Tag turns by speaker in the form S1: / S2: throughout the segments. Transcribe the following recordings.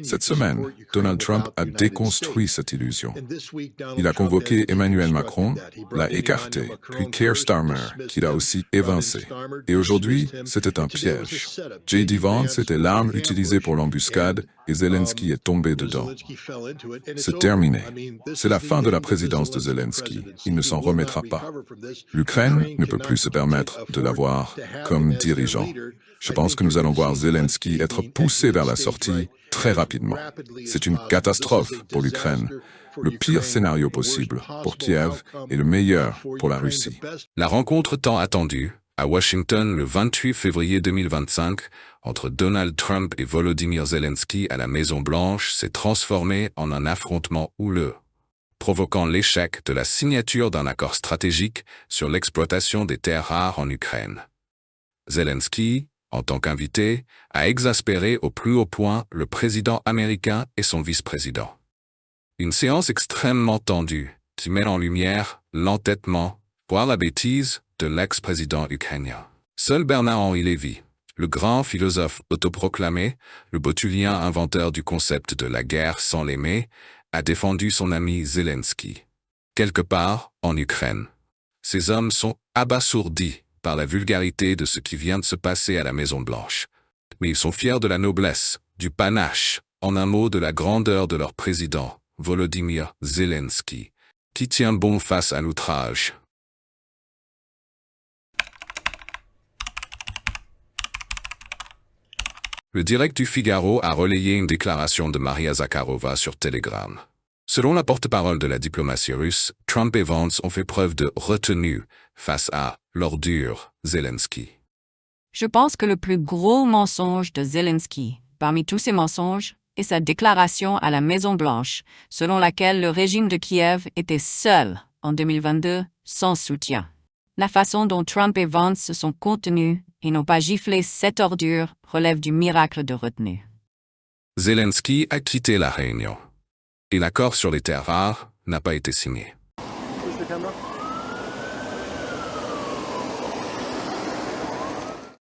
S1: Cette semaine, Donald Trump a déconstruit cette illusion. Il a convoqué Emmanuel Macron, l'a écarté, puis Keir Starmer, qui l'a aussi évincé. Et aujourd'hui, c'était un piège. J.D. Vance était l'arme utilisée pour l'embuscade et Zelensky est tombé dedans. C'est terminé. C'est la fin de la présidence de Zelensky. Il ne s'en remettra pas. L'Ukraine ne peut plus se permettre de l'avoir comme dirigeant. Je pense que nous allons voir Zelensky être poussé vers la sortie très rapidement. C'est une catastrophe pour l'Ukraine. Le pire scénario possible pour Kiev et le meilleur pour la Russie.
S2: La rencontre tant attendue, à Washington le 28 février 2025, entre Donald Trump et Volodymyr Zelensky à la Maison-Blanche s'est transformée en un affrontement houleux, provoquant l'échec de la signature d'un accord stratégique sur l'exploitation des terres rares en Ukraine. Zelensky, en tant qu'invité, a exaspéré au plus haut point le président américain et son vice-président. Une séance extrêmement tendue qui met en lumière l'entêtement, voire la bêtise, de l'ex-président ukrainien. Seul Bernard-Henri Lévy, le grand philosophe autoproclamé, le botulien inventeur du concept de la guerre sans l'aimer, a défendu son ami Zelensky. Quelque part, en Ukraine, ces hommes sont abasourdis par la vulgarité de ce qui vient de se passer à la Maison-Blanche. Mais ils sont fiers de la noblesse, du panache, en un mot de la grandeur de leur président, Volodymyr Zelensky, qui tient bon face à l'outrage. Le direct du Figaro a relayé une déclaration de Maria Zakharova sur Telegram. Selon la porte-parole de la diplomatie russe, Trump et Vance ont fait preuve de retenue face à l'ordure Zelensky.
S3: Je pense que le plus gros mensonge de Zelensky, parmi tous ces mensonges, est sa déclaration à la Maison-Blanche, selon laquelle le régime de Kiev était seul, en 2022, sans soutien. La façon dont Trump et Vance se sont contenus et n'ont pas giflé cette ordure relève du miracle de retenue.
S2: Zelensky a quitté la réunion. Et l'accord sur les terres rares n'a pas été signé.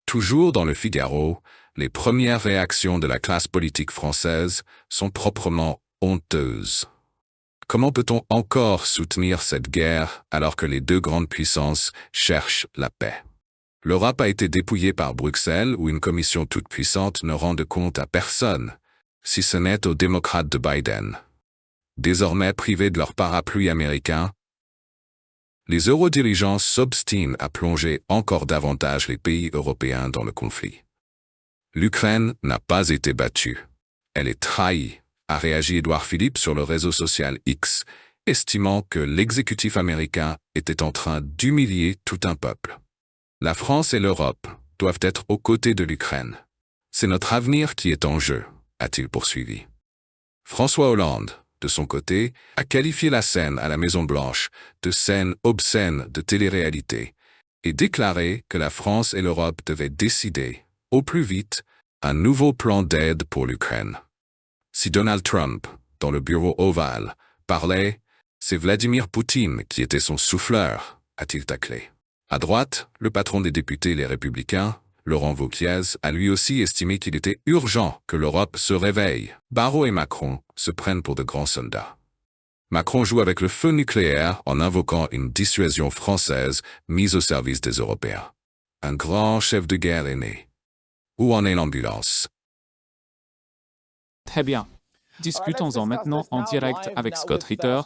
S2: Toujours dans le Figaro, les premières réactions de la classe politique française sont proprement honteuses. Comment peut-on encore soutenir cette guerre alors que les deux grandes puissances cherchent la paix? L'Europe a été dépouillée par Bruxelles où une commission toute puissante ne rend de compte à personne, si ce n'est aux démocrates de Biden. Désormais privés de leur parapluie américain, les eurodirigeants s'obstinent à plonger encore davantage les pays européens dans le conflit. L'Ukraine n'a pas été battue. Elle est trahie, a réagi Édouard Philippe sur le réseau social X, estimant que l'exécutif américain était en train d'humilier tout un peuple. La France et l'Europe doivent être aux côtés de l'Ukraine. C'est notre avenir qui est en jeu, a-t-il poursuivi. François Hollande, de son côté, a qualifié la scène à la Maison-Blanche de scène obscène de télé-réalité et déclaré que la France et l'Europe devaient décider, au plus vite, un nouveau plan d'aide pour l'Ukraine. Si Donald Trump, dans le bureau ovale, parlait, c'est Vladimir Poutine qui était son souffleur, a-t-il taclé. À droite, le patron des députés Les Républicains, Laurent Wauquiez, a lui aussi estimé qu'il était urgent que l'Europe se réveille. Barrot et Macron se prennent pour de grands soldats. Macron joue avec le feu nucléaire en invoquant une dissuasion française mise au service des Européens. Un grand chef de guerre est né. Où en est l'ambulance?
S4: Très bien. Discutons-en maintenant en direct avec Scott Ritter,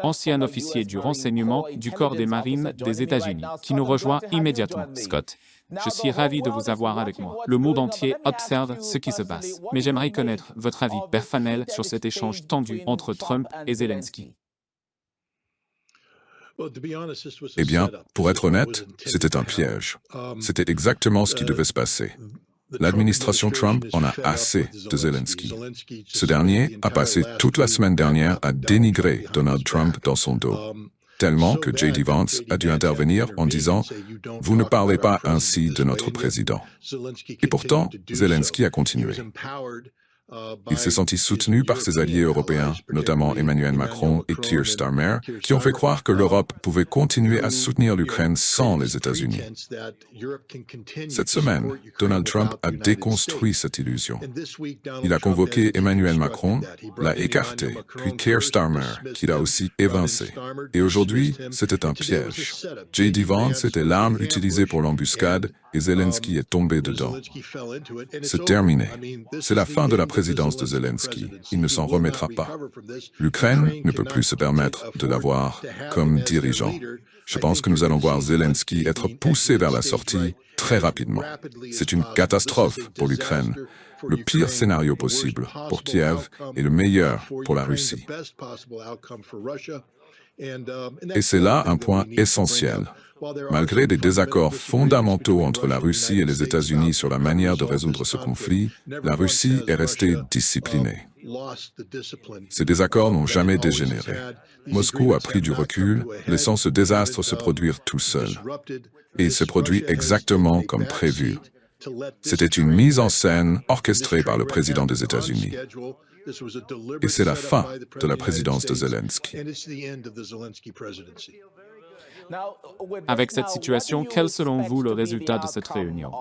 S4: ancien officier du renseignement du Corps des Marines des États-Unis, qui nous rejoint immédiatement. Scott, je suis ravi de vous avoir avec moi. Le monde entier observe ce qui se passe, mais j'aimerais connaître votre avis personnel sur cet échange tendu entre Trump et Zelensky.
S1: Eh bien, pour être honnête, c'était un piège. C'était exactement ce qui devait se passer. L'administration Trump en a assez de Zelensky. Ce dernier a passé toute la semaine dernière à dénigrer Donald Trump dans son dos, tellement que J.D. Vance a dû intervenir en disant « Vous ne parlez pas ainsi de notre président ». Et pourtant, Zelensky a continué. Il s'est senti soutenu par ses alliés européens, notamment Emmanuel Macron et Keir Starmer, qui ont fait croire que l'Europe pouvait continuer à soutenir l'Ukraine sans les États-Unis. Cette semaine, Donald Trump a déconstruit cette illusion. Il a convoqué Emmanuel Macron, l'a écarté, puis Keir Starmer, qui l'a aussi évincé. Et aujourd'hui, c'était un piège. J.D. Vance était l'arme utilisée pour l'embuscade et Zelensky est tombé dedans. C'est terminé. C'est la fin de la présidence de Zelensky. Il ne s'en remettra pas. L'Ukraine ne peut plus se permettre de l'avoir comme dirigeant. Je pense que nous allons voir Zelensky être poussé vers la sortie très rapidement. C'est une catastrophe pour l'Ukraine. Le pire scénario possible pour Kiev et le meilleur pour la Russie. Et c'est là un point essentiel. Malgré des désaccords fondamentaux entre la Russie et les États-Unis sur la manière de résoudre ce conflit, la Russie est restée disciplinée. Ces désaccords n'ont jamais dégénéré. Moscou a pris du recul, laissant ce désastre se produire tout seul. Et il s'est produit exactement comme prévu. C'était une mise en scène orchestrée par le président des États-Unis. Et c'est la fin de la présidence de Zelensky.
S4: Avec cette situation, quel est selon vous le résultat de cette réunion?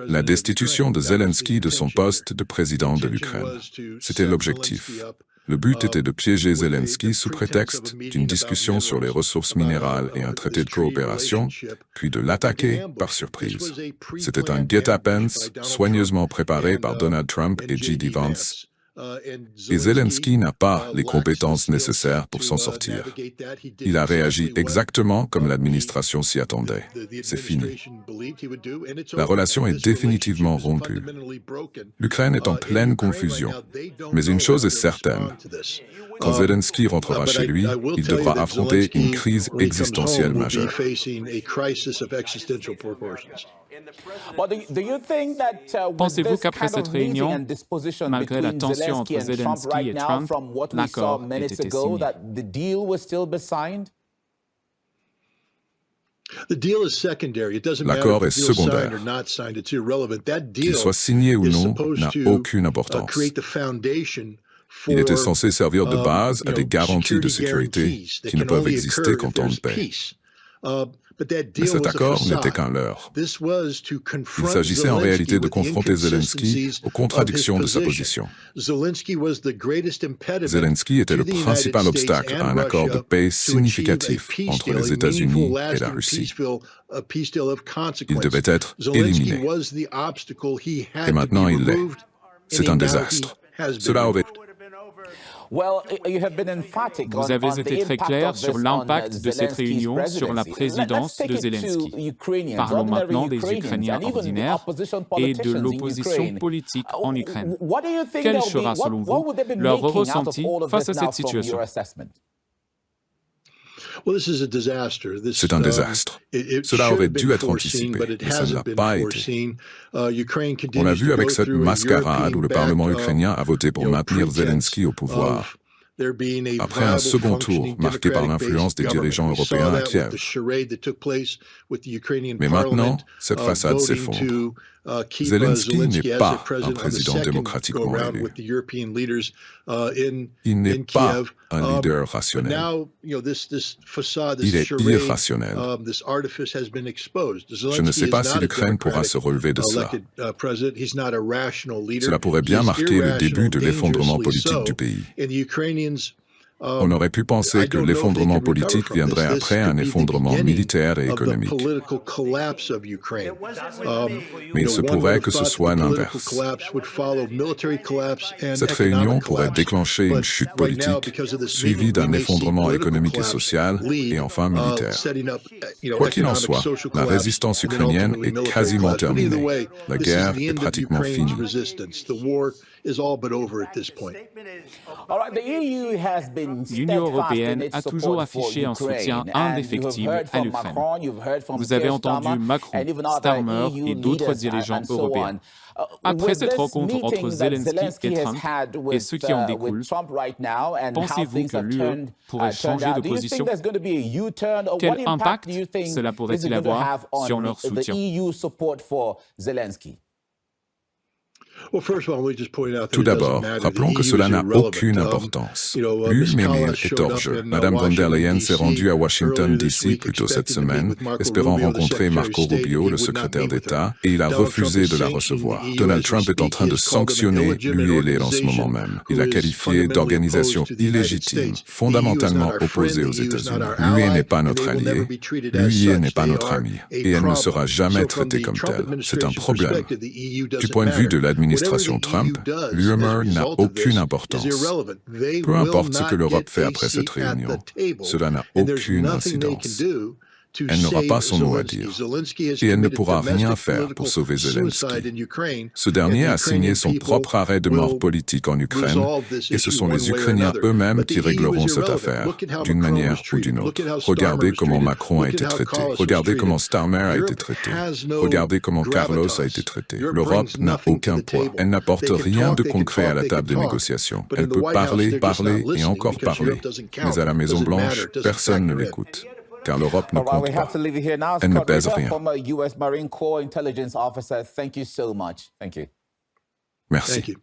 S1: La destitution de Zelensky de son poste de président de l'Ukraine. C'était l'objectif. Le but était de piéger Zelensky sous prétexte d'une discussion sur les ressources minérales et un traité de coopération, puis de l'attaquer par surprise. C'était un guet-apens soigneusement préparé par Donald Trump et J.D. Vance. Et Zelensky n'a pas les compétences nécessaires pour s'en sortir. Il a réagi exactement comme l'administration s'y attendait. C'est fini. La relation est définitivement rompue. L'Ukraine est en pleine confusion. Mais une chose est certaine. Quand Zelensky rentrera chez lui, il devra affronter une crise existentielle majeure.
S4: Pensez-vous qu'après cette réunion, malgré la tension entre Zelensky et Trump, l'accord ait été signé?
S1: L'accord est secondaire. Qu'il soit signé ou non n'a aucune importance. Il était censé servir de base à des garanties de sécurité qui ne peuvent exister qu'en temps de paix. Mais cet accord n'était qu'un leurre. Il s'agissait en réalité de confronter Zelensky aux contradictions de sa position. Zelensky était le principal obstacle à un accord de paix significatif entre les États-Unis et la Russie. Il devait être éliminé. Et maintenant il l'est. C'est un désastre. Cela aurait...
S4: Vous avez été très clair sur l'impact de cette réunion sur la présidence de Zelensky. Parlons maintenant des Ukrainiens ordinaires et de l'opposition politique en Ukraine. Quel sera, selon vous, leur ressenti face à cette situation?
S1: C'est un désastre. Cela aurait dû être anticipé, mais ça ne l'a pas été. On l'a vu avec cette mascarade où le Parlement ukrainien a voté pour maintenir Zelensky au pouvoir. Après un second tour marqué par l'influence des dirigeants européens à Kiev. Mais maintenant, cette façade s'effondre. Zelensky n'est pas un président démocratiquement élu. Il n'est pas un leader rationnel. Il est irrationnel. Je ne sais pas si l'Ukraine pourra se relever de cela. Cela pourrait bien marquer le début de l'effondrement politique du pays. On aurait pu penser que l'effondrement politique viendrait après un effondrement militaire et économique. Mais il se pourrait que ce soit l'inverse. Cette réunion pourrait déclencher une chute politique, suivie d'un effondrement économique et social, et enfin militaire. Quoi qu'il en soit, la résistance ukrainienne est quasiment terminée. La guerre est pratiquement finie.
S4: L'Union européenne a toujours affiché un soutien indéfectible à l'Ukraine. Vous avez entendu Macron, Starmer et d'autres dirigeants européens. Après cette rencontre entre Zelensky et Trump et ceux qui en découlent, pensez-vous que l'UE pourrait changer de position? Quel impact cela pourrait-il avoir sur leur soutien?
S1: Tout d'abord, rappelons que cela n'a aucune importance. L'UE est hors jeu. Madame von der Leyen s'est rendue à Washington, D.C. plus tôt cette semaine, espérant rencontrer Marco Rubio, le secrétaire d'État, et il a refusé de la recevoir. Donald Trump est en train de sanctionner l'UE en ce moment même. Il a qualifié d'organisation illégitime, fondamentalement opposée aux États-Unis. L'UE n'est pas notre allié, l'UE n'est pas notre ami, et elle ne sera jamais traitée comme telle. C'est un problème. Du point de vue de l'administration Trump, l'UE n'a aucune importance. Peu importe ce que l'Europe fait après cette réunion, cela n'a aucune incidence. Elle n'aura pas son mot à dire. Et elle ne pourra rien faire pour sauver Zelensky. Ce dernier a signé son propre arrêt de mort politique en Ukraine, et ce sont les Ukrainiens eux-mêmes qui régleront cette affaire, d'une manière ou d'une autre. Regardez comment Macron a été traité. Regardez comment Starmer a été traité. Regardez comment Carlos a été traité. L'Europe n'a aucun poids. Elle n'apporte rien de concret à la table des négociations. Elle peut parler, parler et encore parler. Mais à la Maison-Blanche, personne ne l'écoute. Car l'Europe ne compte pas. Elle ne pèse rien. Merci.